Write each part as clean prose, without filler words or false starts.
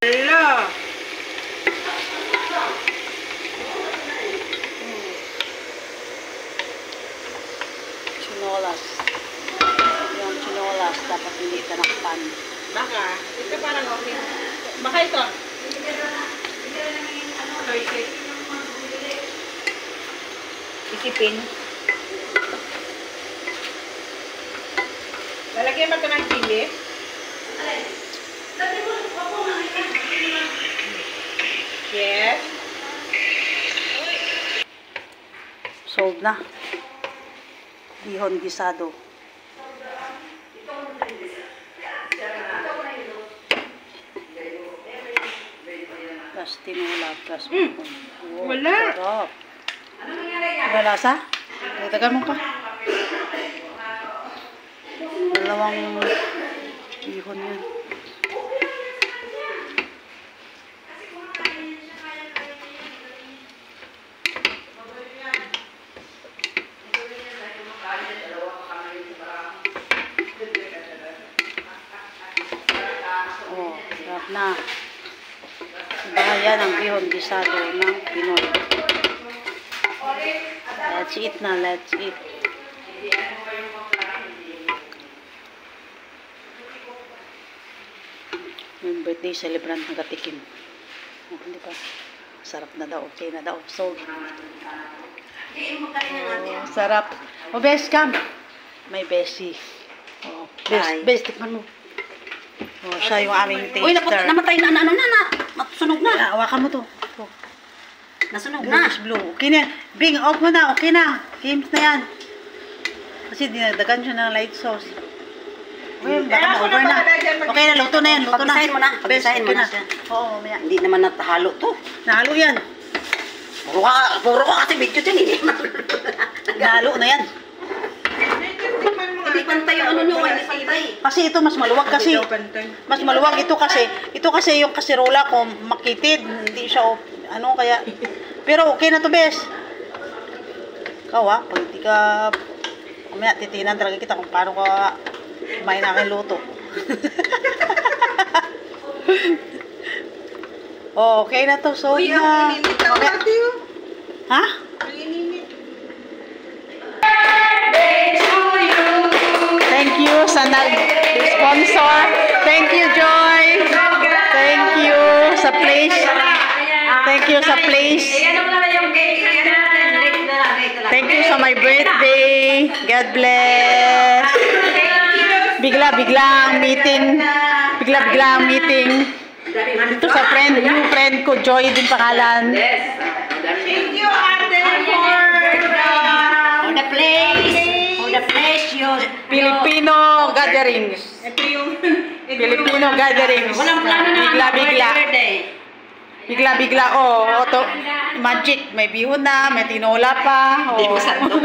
Hello. Chinolas. Yung chinolas dapat hindi tinakpan. Baka. Ito parang okay. Baka ito. Isipin. Lalagyan mo ito ng chili. Yes. Sold na. Bihon gisado. Plus tinola, plus bihon. Oh, Wala. Sarap. Wala lasa? Dagdagan mo pa. Dalawang bihon yun. Oh, sarap na. Baka yan ang bihon gisado ng Pinoy. Let's eat na, let's eat. Yung birthday celebrant nagatikim. Oh, hindi pa. Sarap na daw, okay na daw. So, oh, sarap. Oh, best, come. May bestie. Oh, best, tikman mo. Oh, siya yung aming taster. Uy, namatay na, masunog na. Yeah, hawakan mo to. Oh. Nasunog Blue na. is blue. Okay na. Bing, off mo na. Okay na. Games na yan. Kasi dinagdagan siya ng light sauce. Well, baka na-over na. Okay na, luto na yan. Luto na. Pagbisahin mo na. Best, Pagbisahin mo okay na. Oo, mamaya. Hindi naman natahalo to. Nahalo yan. Puro ka kasi video dyan. Hindi naman. Nahalo na yan. Hindi pantay yung ano nyo. Hindi pantay. Kasi ito mas maluwag kasi. Mas maluwag ito kasi. Ito kasi yung kasirola ko makitid. Hindi siya ano kaya. Pero okay na to, bes. Ikaw pag hindi ka mamaya titinan talaga kita kung paano ka kumain na aking luto. Oh, okay na to. So, Uy, na. ang init na ate. Ha? Ang init. Thank you sa nag-sponsor. Thank you, Joy. Thank you sa place. Thank you sa place. Thank you sa my birthday. God bless. Bigla-biglang meeting. Bigla-biglang meeting. Ito sa friend, new friend ko, Joy din pangalan. Thank you, ate, for the place, Filipino gatherings. Ito yung... Filipino gatherings. Walang plano na. Bigla-bigla. Bigla-bigla, to, magic. May bihon na, may tinola pa. Hindi mo santo.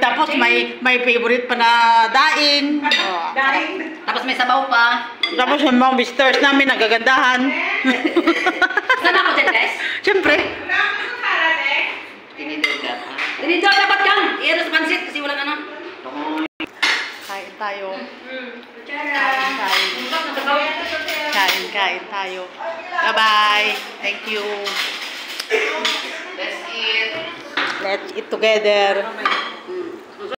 Tapos may favorite pa na daing. Tapos may sabaw pa. Tapos may mga visitors namin nagagandahan. Saan ako dyan, guys? Siyempre. Tinidor dapat kang. Iyan sa pansit kasi walang ano. Kain tayo. Kain. Kain tayo. Bye-bye. Thank you. Let's eat. Let's eat together.